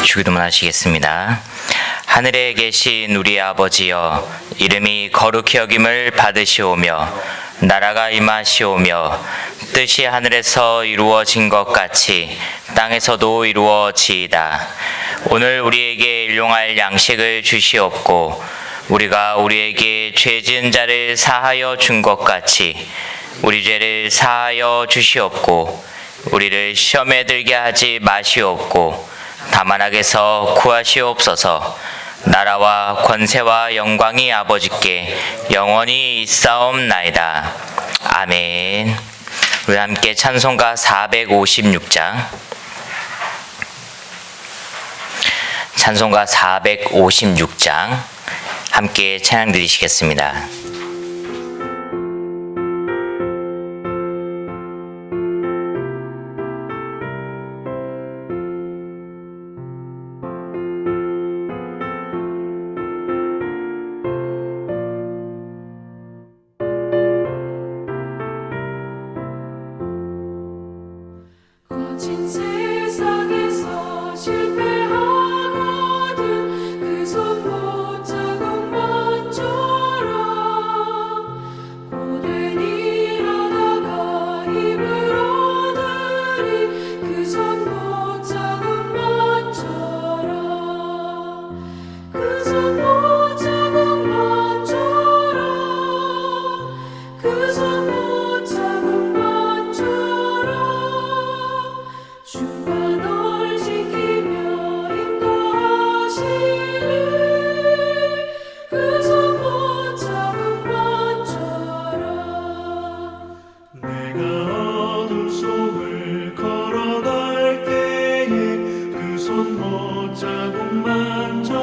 주기도문 하시겠습니다. 하늘에 계신 우리 아버지여, 이름이 거룩히 여김을 받으시오며 나라가 임하시오며 뜻이 하늘에서 이루어진 것 같이 땅에서도 이루어지이다. 오늘 우리에게 일용할 양식을 주시옵고 우리가 우리에게 죄 지은 자를 사하여 준 것 같이 우리 죄를 사하여 주시옵고 우리를 시험에 들게 하지 마시옵고 다만 악에서 구하시옵소서. 나라와 권세와 영광이 아버지께 영원히 있사옵나이다. 아멘. 우리 함께 찬송가 456장, 찬송가 456장 함께 찬양 드리시겠습니다. 거친 세상에서 실패하거든 그 손 못 잡음만 줘라. 고된 일하다가 힘을 얻으리 그 손 못 잡음만 줘라. 그 손 못 잡음만 줘라. 그 손 못 잡음만 줘라. 주가 널 지키며 인도하시리 그 손 못 잡음만 줘라. 내가 어둠 속을 걸어갈 때에 그 손 못 잡음만 줘라.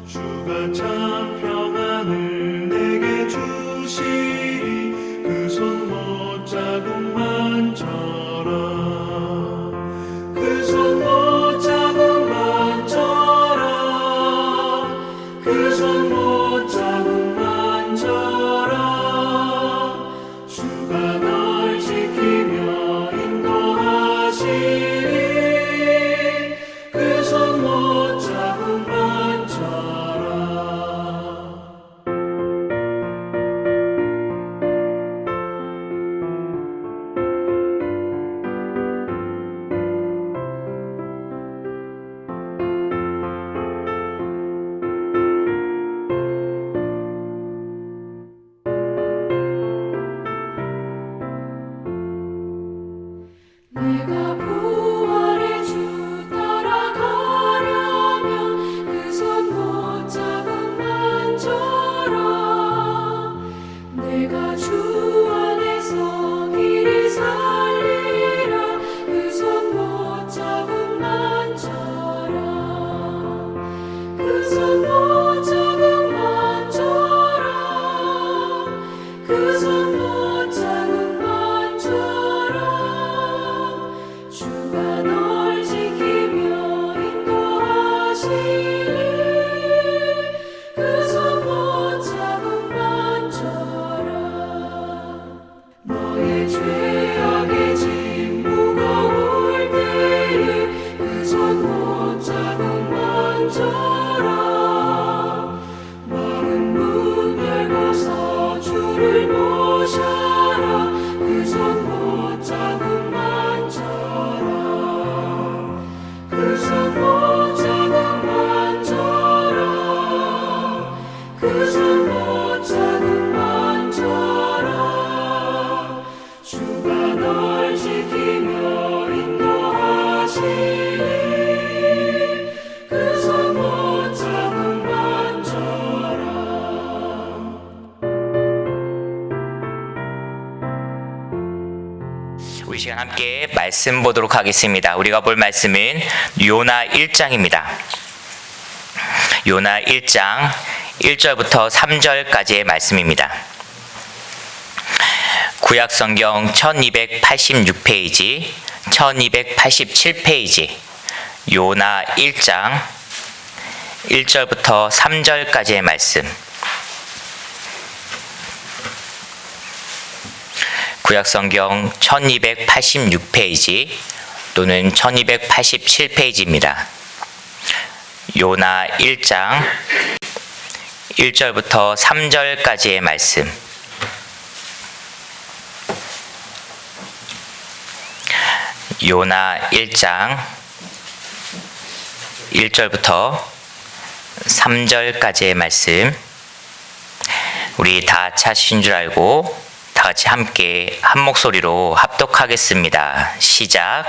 주가 참 평안을 내게 주시리 그 손 못 잡음만 줘라. 그 손 못 잡음만 줘라. 그 손 못 잡음만 줘라. 주가 널 지키며 인도하시리 그 손 못 잡음만 줘라. 내가 부활의 주 따라가려면 그 손 못 잡음만 줘라. 내가 주 안에서 길이 살리라 그 손 못 잡음만 줘라. 그 손 못 잡음만 줘라. 그 손 못 잡음만 줘라. 주가 널 지키며 인도하시리 그 손 못 잡음만 줘라. 너의 죄악의 짐 무거울 때에 그 손 못 잡음만 줘라. 마른 문 열고서 주를 모셔라 그 손 못 잡음만 줘라. 그 손 못 잡음만 줘라. 그 손 못 잡음만 줘라. 주가 널 지키며 인도하시리 그 손 못 잡음만 줘라. 우리 시간 함께 말씀 보도록 하겠습니다. 우리가 볼 말씀은 요나 1장입니다. 요나 1장 1절부터 3절까지의 말씀입니다. 구약 성경 1286페이지, 1287페이지, 요나 1장 1절부터 3절까지의 말씀. 구약 성경 1286페이지, 또는 1287페이지입니다. 요나 1장 1절부터 3절까지의 말씀. 요나 1장 1절부터 3절까지의 말씀. 우리 다 찾으신 줄 알고 다 같이 함께 한 목소리로 합독하겠습니다. 시작.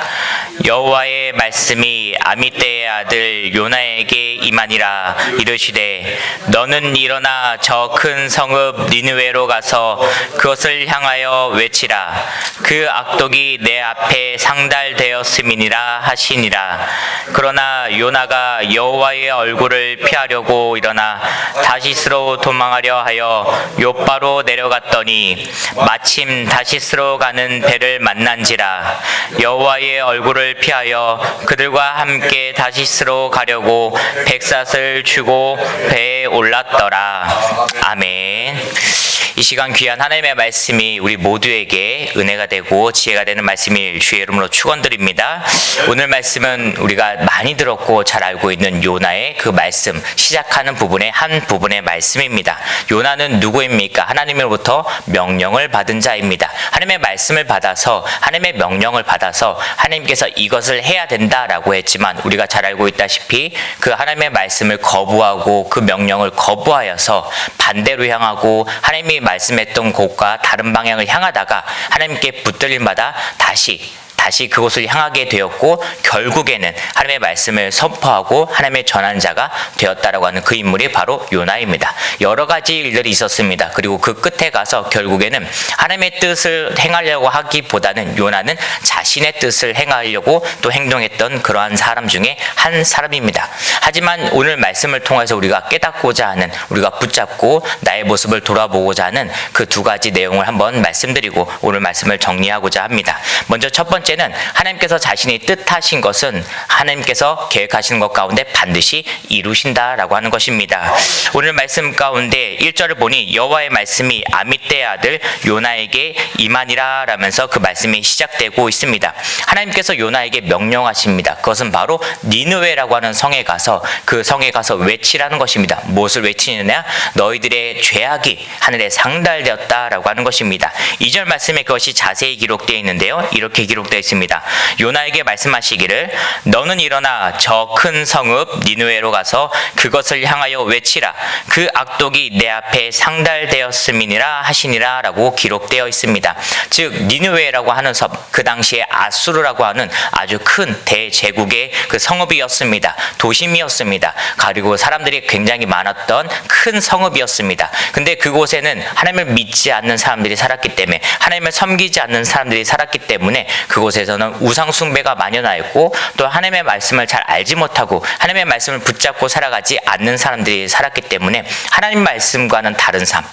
여호와의 말씀이 아미떼의 아들 요나에게 임하니라. 이르시되 너는 일어나 저 큰 성읍 니느웨로 가서 그것을 향하여 외치라. 그 악독이 내 앞에 상달되었음이니라 하시니라. 그러나 요나가 여호와의 얼굴을 피하려고 일어나 다시스로 도망하려 하여 요바로 내려갔더니 마침 다시스로 가는 배를 만난지라. 여호와의 얼굴을 피하여 그들과 함께 다시스로 가려고 백삿을 주고 배에 올랐더라. 아멘. 이 시간 귀한 하나님의 말씀이 우리 모두에게 은혜가 되고 지혜가 되는 말씀일 주의 이름으로 축원드립니다. 오늘 말씀은 우리가 많이 들었고 잘 알고 있는 요나의 그 말씀 시작하는 부분의 한 부분의 말씀입니다. 요나는 누구입니까? 하나님으로부터 명령을 받은 자입니다. 하나님의 말씀을 받아서 하나님의 명령을 받아서 하나님께서 이것을 해야 된다라고 했지만 우리가 잘 알고 있다시피 그 하나님의 말씀을 거부하고 그 명령을 거부하여서 반대로 향하고 하나님이 말씀했던 곳과 다른 방향을 향하다가 하나님께 붙들림받아 다시 그곳을 향하게 되었고 결국에는 하나님의 말씀을 선포하고 하나님의 전환자가 되었다라고 하는 그 인물이 바로 요나입니다. 여러 가지 일들이 있었습니다. 그리고 그 끝에 가서 결국에는 하나님의 뜻을 행하려고 하기보다는 요나는 자신의 뜻을 행하려고 또 행동했던 그러한 사람 중에 한 사람입니다. 하지만 오늘 말씀을 통해서 우리가 깨닫고자 하는, 우리가 붙잡고 나의 모습을 돌아보고자 하는 그 두 가지 내용을 한번 말씀드리고 오늘 말씀을 정리하고자 합니다. 먼저 첫 번째는 하나님께서 자신이 뜻하신 것은 하나님께서 계획하시는 것 가운데 반드시 이루신다라고 하는 것입니다. 오늘 말씀 가운데 1절을 보니 여호와의 말씀이 아미떼의 아들 요나에게 임하니라 라면서 그 말씀이 시작되고 있습니다. 하나님께서 요나에게 명령하십니다. 그것은 바로 니느웨라고 하는 성에 가서 그 성에 가서 외치라는 것입니다. 무엇을 외치느냐? 너희들의 죄악이 하늘에 상달되었다라고 하는 것입니다. 2절 말씀에 그것이 자세히 기록되어 있는데요. 이렇게 기록되어 있습니다. 요나에게 말씀하시기를 너는 일어나 저 큰 성읍 니느웨로 가서 그것을 향하여 외치라. 그 악독이 내 앞에 상달되었음이니라 하시니라 라고 기록되어 있습니다. 즉 니느웨라고 하는 섬, 그 당시에 아수르라고 하는 아주 큰 대제국의 그 성읍이었습니다. 도심이었습니다. 그리고 사람들이 굉장히 많았던 큰 성읍이었습니다. 근데 그곳에는 하나님을 믿지 않는 사람들이 살았기 때문에, 하나님을 섬기지 않는 사람들이 살았기 때문에 그곳에서는 우상 숭배가 만연하였고 또 하나님의 말씀을 잘 알지 못하고 하나님의 말씀을 붙잡고 살아가지 않는 사람들이 살았기 때문에 하나님 말씀과는 다른 삶,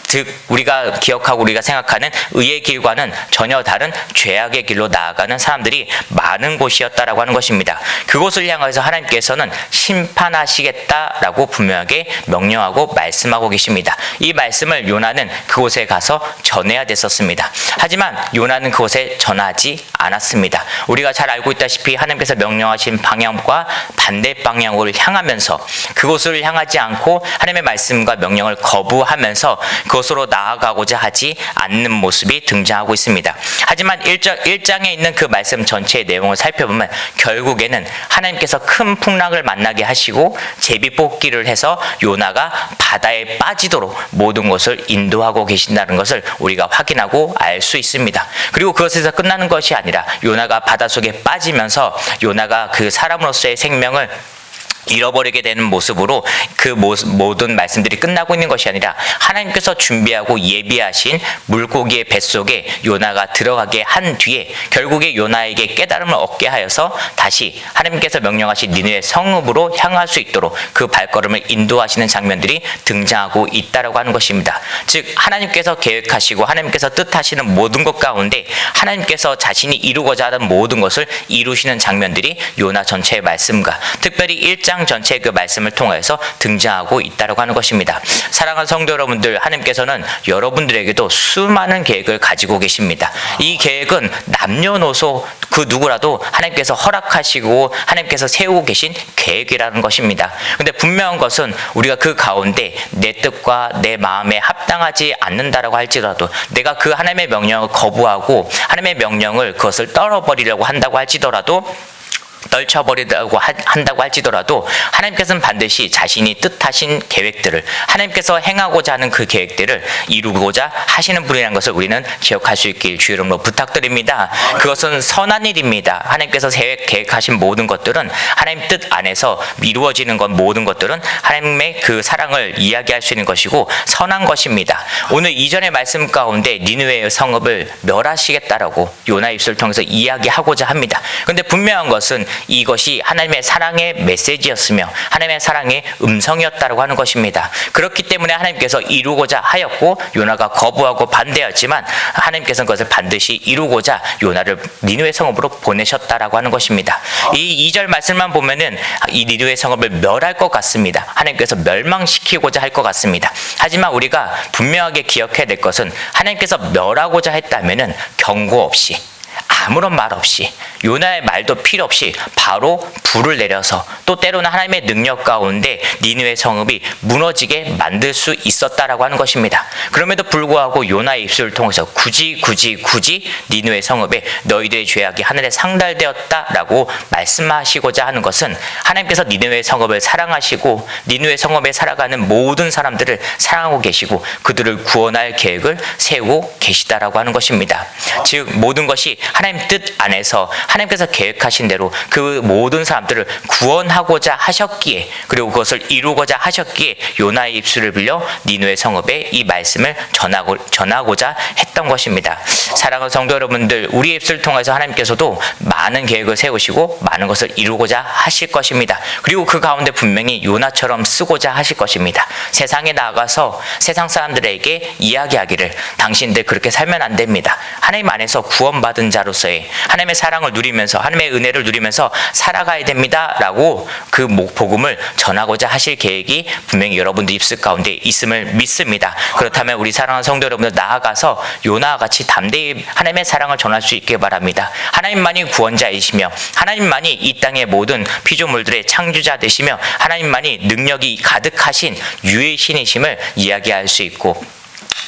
즉 우리가 기억하고 우리가 생각하는 의의 길과는 전혀 다른 죄악의 길로 나아가는 사람들이 많은 곳이었다라고 하는 것입니다. 그곳을 향해서 하나님께서는 심판하시겠다라고 분명하게 명령하고 말씀하고 계십니다. 이 말씀을 요나는 그곳에 가서 전해야 됐었습니다. 하지만 요나는 그곳에 전하지 않았습니다. 우리가 잘 알고 있다시피 하나님께서 명령하신 방향과 반대 방향으로 향하면서 그곳을 향하지 않고 하나님의 말씀과 명령을 거부하면서 그것으로 나아가고자 하지 않는 모습이 등장하고 있습니다. 하지만 1장에 있는 그 말씀 전체의 내용을 살펴보면 결국에는 하나님께서 큰 풍랑을 만나게 하시고 제비뽑기를 해서 요나가 바다에 빠지도록 모든 것을 인도하고 계신다는 것을 우리가 확인하고 알 수 있습니다. 그리고 그것에서 끝나는 것이 아니라 요나가 바닷속에 빠지면서 요나가 그 사람으로서의 생명을 잃어버리게 되는 모습으로 그 모든 말씀들이 끝나고 있는 것이 아니라 하나님께서 준비하고 예비하신 물고기의 뱃속에 요나가 들어가게 한 뒤에 결국에 요나에게 깨달음을 얻게 하여서 다시 하나님께서 명령하신 니느웨 성읍으로 향할 수 있도록 그 발걸음을 인도하시는 장면들이 등장하고 있다라고 하는 것입니다. 즉 하나님께서 계획하시고 하나님께서 뜻하시는 모든 것 가운데 하나님께서 자신이 이루고자 하는 모든 것을 이루시는 장면들이 요나 전체의 말씀과 특별히 1장 1장 전체 그 말씀을 통해서 등장하고 있다고 하는 것입니다. 사랑하는 성도 여러분들, 하나님께서는 여러분들에게도 수많은 계획을 가지고 계십니다. 이 계획은 남녀노소 그 누구라도 하나님께서 허락하시고 하나님께서 세우고 계신 계획이라는 것입니다. 근데 분명한 것은 우리가 그 가운데 내 뜻과 내 마음에 합당하지 않는다라고 할지라도, 내가 그 하나님의 명령을 거부하고 하나님의 명령을 그것을 떨어버리려고 한다고 할지더라도, 떨쳐버리려고 한다고 할지더라도, 하나님께서는 반드시 자신이 뜻하신 계획들을, 하나님께서 행하고자 하는 그 계획들을 이루고자 하시는 분이라는 것을 우리는 기억할 수 있길 주 이름으로 부탁드립니다. 그것은 선한 일입니다. 하나님께서 계획하신 모든 것들은, 하나님 뜻 안에서 이루어지는 것, 모든 것들은 하나님의 그 사랑을 이야기할 수 있는 것이고 선한 것입니다. 오늘 이전의 말씀 가운데 니느웨의 성읍을 멸하시겠다라고 요나 입술을 통해서 이야기하고자 합니다. 그런데 분명한 것은 이것이 하나님의 사랑의 메시지였으며 하나님의 사랑의 음성이었다고 하는 것입니다. 그렇기 때문에 하나님께서 이루고자 하였고 요나가 거부하고 반대했지만 하나님께서는 그것을 반드시 이루고자 요나를 니느웨 성읍으로 보내셨다라고 하는 것입니다. 이 2절 말씀만 보면은 이 니느웨 성읍을 멸할 것 같습니다. 하나님께서 멸망시키고자 할 것 같습니다. 하지만 우리가 분명하게 기억해야 될 것은, 하나님께서 멸하고자 했다면은 경고 없이, 아무런 말 없이, 요나의 말도 필요 없이 바로 불을 내려서, 또 때로는 하나님의 능력 가운데 니느웨 성읍이 무너지게 만들 수 있었다라고 하는 것입니다. 그럼에도 불구하고 요나의 입술을 통해서 굳이 니느웨 성읍에 너희들의 죄악이 하늘에 상달되었다라고 말씀하시고자 하는 것은, 하나님께서 니느웨 성읍을 사랑하시고 니느웨 성읍에 살아가는 모든 사람들을 사랑하고 계시고 그들을 구원할 계획을 세우고 계시다라고 하는 것입니다. 즉 모든 것이 하나님 뜻 안에서 하나님께서 계획하신 대로 그 모든 사람들을 구원하고자 하셨기에, 그리고 그것을 이루고자 하셨기에 요나의 입술을 빌려 니느웨 성읍에 이 말씀을 전하고자 했던 것입니다. 사랑하는 성도 여러분들, 우리의 입술을 통해서 하나님께서도 많은 계획을 세우시고 많은 것을 이루고자 하실 것입니다. 그리고 그 가운데 분명히 요나처럼 쓰고자 하실 것입니다. 세상에 나가서 세상 사람들에게 이야기하기를, 당신들 그렇게 살면 안 됩니다. 하나님 안에서 구원받은 자로서의 하나님의 사랑을 누리면서, 하나님의 은혜를 누리면서 살아가야 됩니다 라고 그 복음을 전하고자 하실 계획이 분명히 여러분들 입술 가운데 있음을 믿습니다. 그렇다면 우리 사랑하는 성도 여러분들, 나아가서 요나와 같이 담대히 하나님의 사랑을 전할 수 있게 바랍니다. 하나님만이 구원자이시며 하나님만이 이 땅의 모든 피조물들의 창조자 되시며 하나님만이 능력이 가득하신 유의 신이심을 이야기할 수 있고,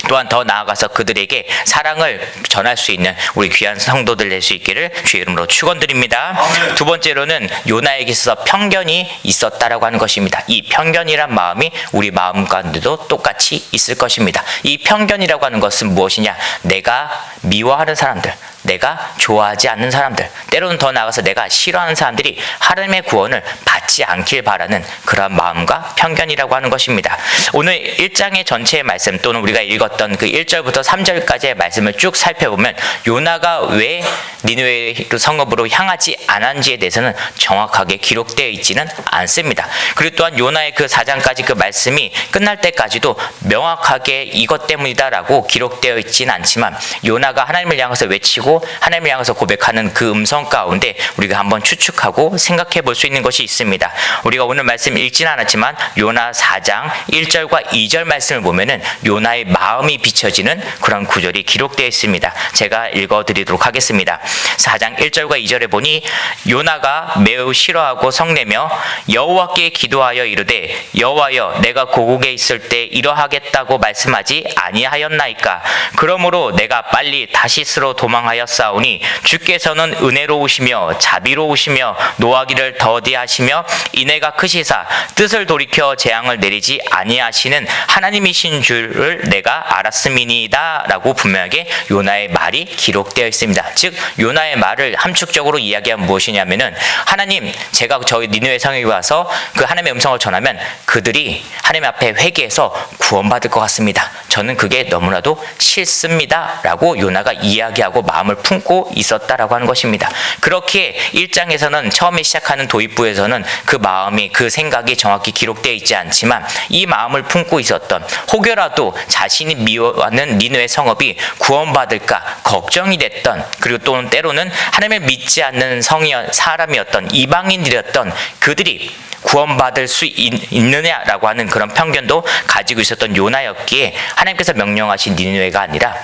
또한 더 나아가서 그들에게 사랑을 전할 수 있는 우리 귀한 성도들 될 수 있기를 주의 이름으로 축원드립니다. 두 번째로는 요나에게 있어서 편견이 있었다라고 하는 것입니다. 이 편견이란 마음이 우리 마음 가운데도 똑같이 있을 것입니다. 이 편견이라고 하는 것은 무엇이냐? 내가 미워하는 사람들, 내가 좋아하지 않는 사람들, 때로는 더 나아가서 내가 싫어하는 사람들이 하나님의 구원을 받지 않길 바라는 그러한 마음과 편견이라고 하는 것입니다. 오늘 1장의 전체의 말씀, 또는 우리가 읽었던 그 1절부터 3절까지의 말씀을 쭉 살펴보면 요나가 왜 니느웨 성읍으로 향하지 않았는지에 대해서는 정확하게 기록되어 있지는 않습니다. 그리고 또한 요나의 그 4장까지 그 말씀이 끝날 때까지도 명확하게 이것 때문이다라고 기록되어 있지는 않지만, 요나가 하나님을 향해서 외치고 하나님을 향해서 고백하는 그 음성 가운데 우리가 한번 추측하고 생각해 볼 수 있는 것이 있습니다. 우리가 오늘 말씀 읽지는 않았지만 요나 4장 1절과 2절 말씀을 보면은 요나의 마음이 비춰지는 그런 구절이 기록되어 있습니다. 제가 읽어드리도록 하겠습니다. 4장 1절과 2절에 보니, 요나가 매우 싫어하고 성내며 여호와께 기도하여 이르되, 여호와여, 내가 고국에 있을 때 이러하겠다고 말씀하지 아니하였나이까? 그러므로 내가 빨리 다시스로 도망하였사오니 주께서는 은혜로우시며 자비로우시며 노하기를 더디하시며 인애가 크시사 뜻을 돌이켜 재앙을 내리지 아니하시는 하나님이신 줄을 내가 알았음이니이다 라고 분명하게 요나의 말이 기록되어 있습니다. 즉 요나의 말을 함축적으로 이야기하면 무엇이냐면은, 하나님, 제가 저희 니느웨 성에 와서 그 하나님의 음성을 전하면 그들이 하나님 앞에 회개해서 구원받을 것 같습니다. 저는 그게 너무나도 싫습니다 라고 요나가 이야기하고 마음을 품고 있었다라고 하는 것입니다. 그렇게 1장에서는 처음에 시작하는 도입부에서는 그 마음이, 그 생각이 정확히 기록되어 있지 않지만, 이 마음을 품고 있었던, 혹여라도 자신이 미워하는 니느웨 성읍이 구원받을까 걱정이 됐던, 그리고 또는 때로는 하나님을 믿지 않는 사람이었던 이방인들이었던 그들이 구원받을 수 있느냐라고 하는 그런 편견도 가지고 있었던 요나였기에 하나님께서 명령하신 니느웨가 아니라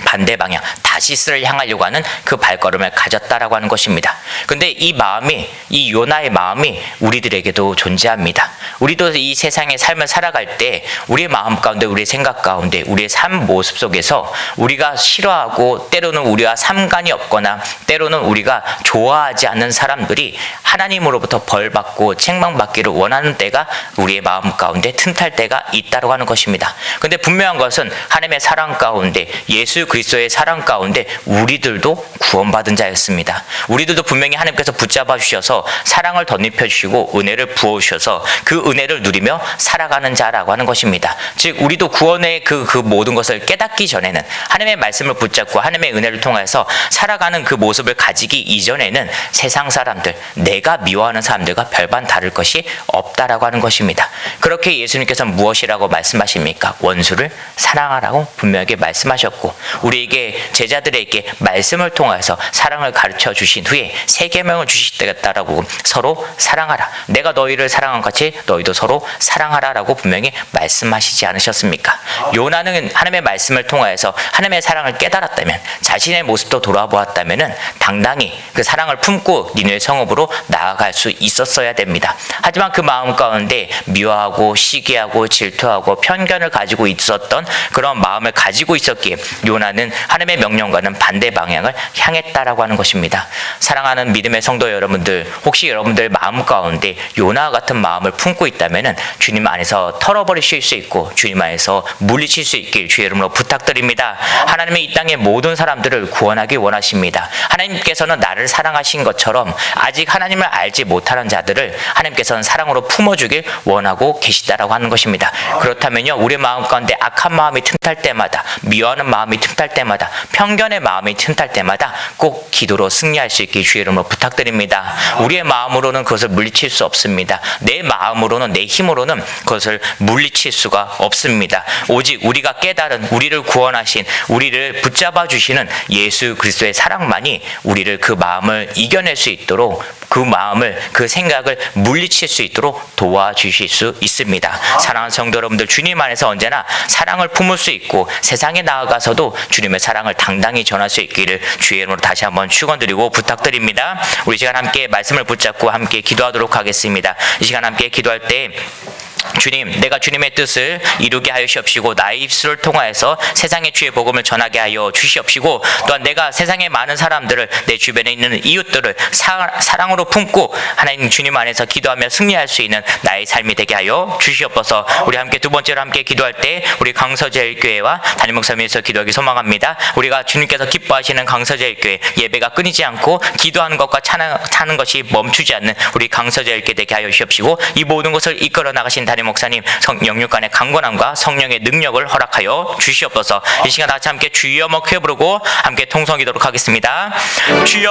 반대 방향 다시스를 향하려고 하는 그 발걸음을 가졌다라고 하는 것입니다. 근데 이 마음이, 이 요나의 마음이 우리들에게도 존재합니다. 우리도 이 세상의 삶을 살아갈 때 우리의 마음 가운데, 우리의 생각 가운데, 우리의 삶 모습 속에서 우리가 싫어하고 때로는 우리와 상관이 없거나 때로는 우리가 좋아하지 않는 사람들이 하나님으로부터 벌받고 책망받기를 원하는 때가 우리의 마음 가운데 틈탈 때가 있다고 하는 것입니다. 근데 분명한 것은 하나님의 사랑 가운데, 예수 그리스도의 사랑 가운데 우리들도 구원받은 자였습니다. 우리들도 분명히 하나님께서 붙잡아 주셔서 사랑을 덧입혀 주시고 은혜를 부어 주셔서 그 은혜를 누리며 살아가는 자라고 하는 것입니다. 즉 우리도 구원의 그 모든 것을 깨닫기 전에는, 하나님의 말씀을 붙잡고 하나님의 은혜를 통해서 살아가는 그 모습을 가지기 이전에는 세상 사람들, 내가 미워하는 사람들과 별반 다를 것이 없다라고 하는 것입니다. 그렇게 예수님께서 무엇이라고 말씀하십니까? 원수를 사랑하라고 분명하게 말씀하셨고, 우리에게, 제자들에게 말씀을 통해서 사랑을 가르쳐 주신 후에 세 계명을 주시겠다라고, 서로 사랑하라, 내가 너희를 사랑한 것 같이 너희도 서로 사랑하라라고 분명히 말씀하시지 않으셨습니까? 요나는 하나님의 말씀을 통하여서 하나님의 사랑을 깨달았다면, 자신의 모습도 돌아보았다면 당당히 그 사랑을 품고 니느웨 성읍으로 나아갈 수 있었어야 됩니다. 하지만 그 마음 가운데 미워하고 시기하고 질투하고 편견을 가지고 있었던 그런 마음을 가지고 있었기에 요나는 하나님의 명령과는 반대 방향을 향했다라고 하는 것입니다. 사랑하는 믿음의 성도 여러분들, 혹시 여러분들 마음 가운데 요나와 같은 마음을 품고 있다면 주님 안에서 털어버리실 수 있고 주님 안에서 물리칠 수 있길 주의 이름으로 부탁드립니다. 하나님의 이 땅의 모든 사람들을 구원하기 원하십니다. 하나님께서는 나를 사랑하신 것처럼 아직 하나님을 알지 못하는 자들을 하나님께서는 사랑으로 품어주길 원하고 계시다라고 하는 것입니다. 그렇다면요, 우리 마음 가운데 악한 마음이 틈탈 때마다, 미워하는 마음이 틈탈 때마다, 편견의 마음이 틈탈 때마다 꼭 기도로 승리할 수 있길 주의 이름으로 부탁드립니다. 우리의 마음으로는 그것을 물리칠 수 없습니다. 내 마음으로는, 내 힘으로는 그것을 물리칠 수가 없습니다. 오직 우리가 깨달은, 우리를 구원하신, 우리를 붙잡아 주시는 예수 그리스도의 사랑만이 우리를 그 마음을 이겨낼 수 있도록, 그 마음을, 그 생각을 물리칠 수 있도록 도와주실 수 있습니다. 사랑하는 성도 여러분들, 주님 안에서 언제나 사랑을 품을 수 있고 세상에 나아가서도 주님의 사랑을 당당히 전할 수 있기를 주의 이름으로 다시 한번 축원드리고 부탁드립니다. 우리 시간 함께 말씀을 붙잡고 함께 기도하도록 하겠습니다. 이 시간 함께 기도할 때 주님, 내가 주님의 뜻을 이루게 하여 주시옵시고 나의 입술을 통하여서 세상의 주의 복음을 전하게 하여 주시옵시고, 또한 내가 세상의 많은 사람들을, 내 주변에 있는 이웃들을 사랑으로 품고 하나님 주님 안에서 기도하며 승리할 수 있는 나의 삶이 되게 하여 주시옵소서. 우리 함께 두 번째로 함께 기도할 때 우리 강서제일교회와 담임 목사님에서 기도하기 소망합니다. 우리가 주님께서 기뻐하시는 강서제일교회, 예배가 끊이지 않고 기도하는 것과 차는 것이 멈추지 않는 우리 강서제일교회 되게 하여 주시옵시고, 이 모든 것을 이끌어 나가신 담임 목사님 영육간의 강건함과 성령의 능력을 허락하여 주시옵소서. 이 시간 다 같이 함께 주여 먹혀 부르고 함께 통성기도록 하겠습니다. 주여,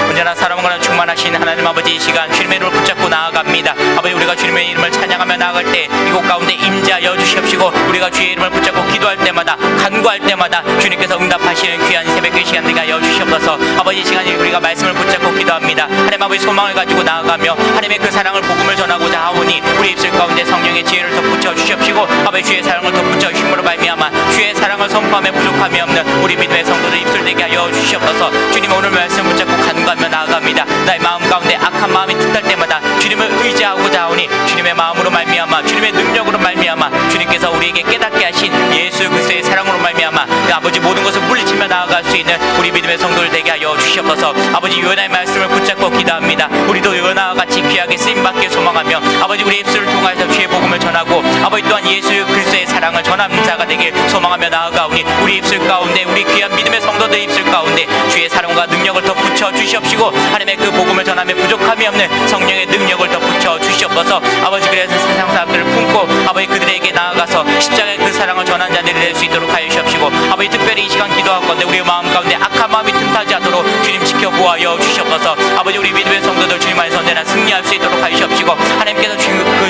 언제나 사랑과 충만하신 하나님 아버지, 이 시간 주님의 이름을 붙잡고 나아갑니다. 아버지, 우리가 주님의 이름을 찬양하며 나아갈 때 이곳 가운데 임재하여 주시옵시고, 우리가 주의 이름을 붙잡고 기도할 때마다, 간구할 때마다 주님께서 응답하시는 귀한 새벽의 시간 되게 하여 주시옵소서. 아버지, 이 시간에 우리가 말씀을 붙잡고 기도합니다. 하나님 아버지, 소망을 가지고 나아가며 하나님의 그 사랑을 복음을 전하고자 하오니 우리 입술 가운데 성령의 지혜를 덧붙여 주시옵시고, 아버지 주의 사랑을 덧붙여 주심으로 말미암아 주의 사랑을 선포하며 부족함이 없는 우리 믿음의 성도들 입술 되게 하여 주시옵소서. 주님, 오늘 말씀 붙잡고 간구하며 나아갑니다. 나의 마음 가운데 악한 마음이 틈탈 때마다 주님을 의지하고자 하오니 주님의 마음으로 말미암아, 주님의 능력으로 말미암아, 주님께서 우리에게 깨닫게 하신 예수 그리스도의 사랑으로 말미암아 아버지 모든 것을 물리치며 나아갈 수 있는 우리 믿음의 성도들 되게 하여 주시옵소서. 아버지, 요나의 말씀을 붙잡고 기도합니다. 우리도 요나와 같이 귀하게 쓰임받길 소망하며 아버지 우리 입술을 통하여서 주의 복음을 전하고 아버지 또한 예수 그리스도의 사랑을 전하는 자가 되길 소망하며 나아가오니 우리 입술 가운데, 우리 귀한 믿음의 성도들 입술 가운데 주의 사랑과 능력을 덧붙여 주시옵시고, 하나님의 그 복음을 전하며 부족함이 없는 성령의 능력을 덧붙여 주시옵소서. 아버지, 그래서 세상 사람들을 품고 아버지 그들에게 나아가서 십자가의 그 사랑을 전하는 자들이 될 수 있도록 하여 주시옵시고, 아버지 특별히 이 시간 기도할 건데 우리의 마음 가운데 악한 마음이 틈타지 않도록 주님 지켜보아여 주시옵소서. 아버지, 우리 믿음의 성도들 주님 안에서 언제나 승리할 수 있도록 하여 주시옵시고, 하나님께서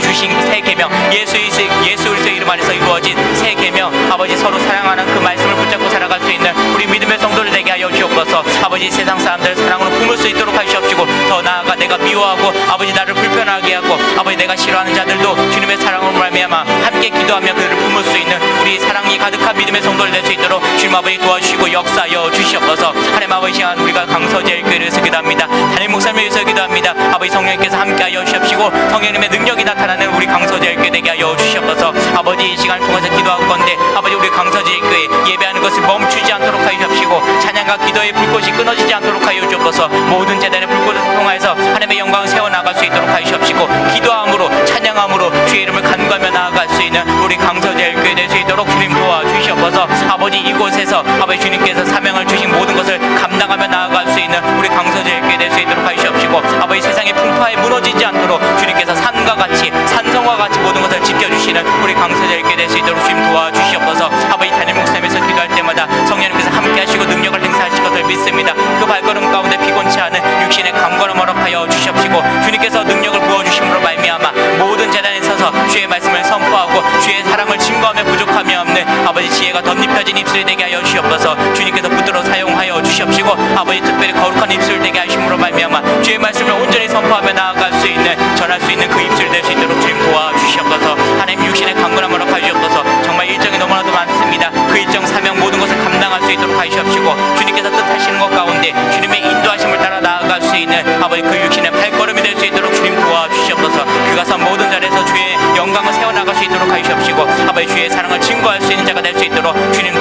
주신 새 계명, 예수 그리스도의 이름 안에서 이루어진 새 계명, 아버지 서로 사랑하는 그 말씀을 붙잡고 살아갈 수 있는 우리 믿음의 성도를 되게 하여 주옵소서. 아버지, 세상 사람들을 사랑으로 품을 수 있도록 하여 주옵시고, 더 더 나아가 내가 미워하고 아버지 나를 불편하게 하고 아버지 내가 싫어하는 자들도 주님의 사랑으로 말미암아 함께 기도하며 그들을 품을 수 있는 우리 사랑이 가득한 믿음의 성도를 될 수 있도록 주님 아버지 도와주시고 역사하여 주시옵소서. 하나님 아버지 시간 우리가 강서제일 교회를 위해서 기도합니다. 담임 목사님을 위해서 기도합니다. 아버지 성령님께서 함께하여 주시옵시고 성령님의 능력이 나타나는 우리 강서제일 교회 되게 하여 주시옵소서. 아버지 이 시간을 통해서 기도할 건데 아버지 우리 강서제일 교회 예배하는 것을 멈추지 않도록 하여 주시옵시고 찬양과 기도의 불꽃이 끊어지지 않도록 하여 주옵소서. 모든 재단의 불꽃을 통하여서 하나님의 영광을 세워나갈 수 있도록 하여 주옵시고 기도함으로 찬양함으로 주의 이름을 간구하며 나아갈 수 있는 우리 강서제일 교회 될 수 있도록 주님 도와주시옵소서. 아버지 이곳에서 아버지 주님께서 사명을 주신 모든 것을 감당하며 나아갈 수 있는 우리 강서제일 교회 될 수 있도록 하여 주옵시고 아버지 세상의 풍파에 무너지지 않도록 주님께서 산과 같이 산성과 같이 모든 것을 지켜주시는 우리 강서제일 교회 될 수 있도록 주님 도와주시옵소서. 아버지 담임 목사님에서 기도할 때마다 성령님께서 함께 하시고 능력을 행사하실 것을 믿습니다. 그 발걸음 가운데 피곤치 않은 육신의 강건함 허락하여 주시옵시고 주님께서 능력을 부어주심으로 말미암아 모든 재단에 서서 주의 말씀을 선포하고 주의 사랑을 증거하며 부족함이 없는 아버지 지혜가 덧입혀진 입술이 되게 하여 주시옵소서. 주님께서 붙들어 사용하여 주시옵시고 아버지 특별히 거룩한 입술 되게 하심으로 말미암아 주의 말씀을 온전히 선포하며 나아갈 수 있는 전할 수 있는 그 입술 될 수 있도록 주님 도와주시옵소서. 하나님 육신의 강건함 허락하여 주시옵소서. 정말 일정이 너무나도 많습니다. 그 일정 사명 모든 것을 감당할 수 있도록 하여 주시옵시고 주님께서 뜻하시는 것 가운데 주님의 인도하심을 따라 나아갈 수 있는 아버지 그 육신의 발걸음이 될 수 있도록 주님 도와주시옵소서. 그 가서 모든 자리에서 주의 영광을 세워나갈 수 있도록 하여 주시옵시고 아버지 주의 사랑을 증거할 수 있는 자가 될 수 있도록 주님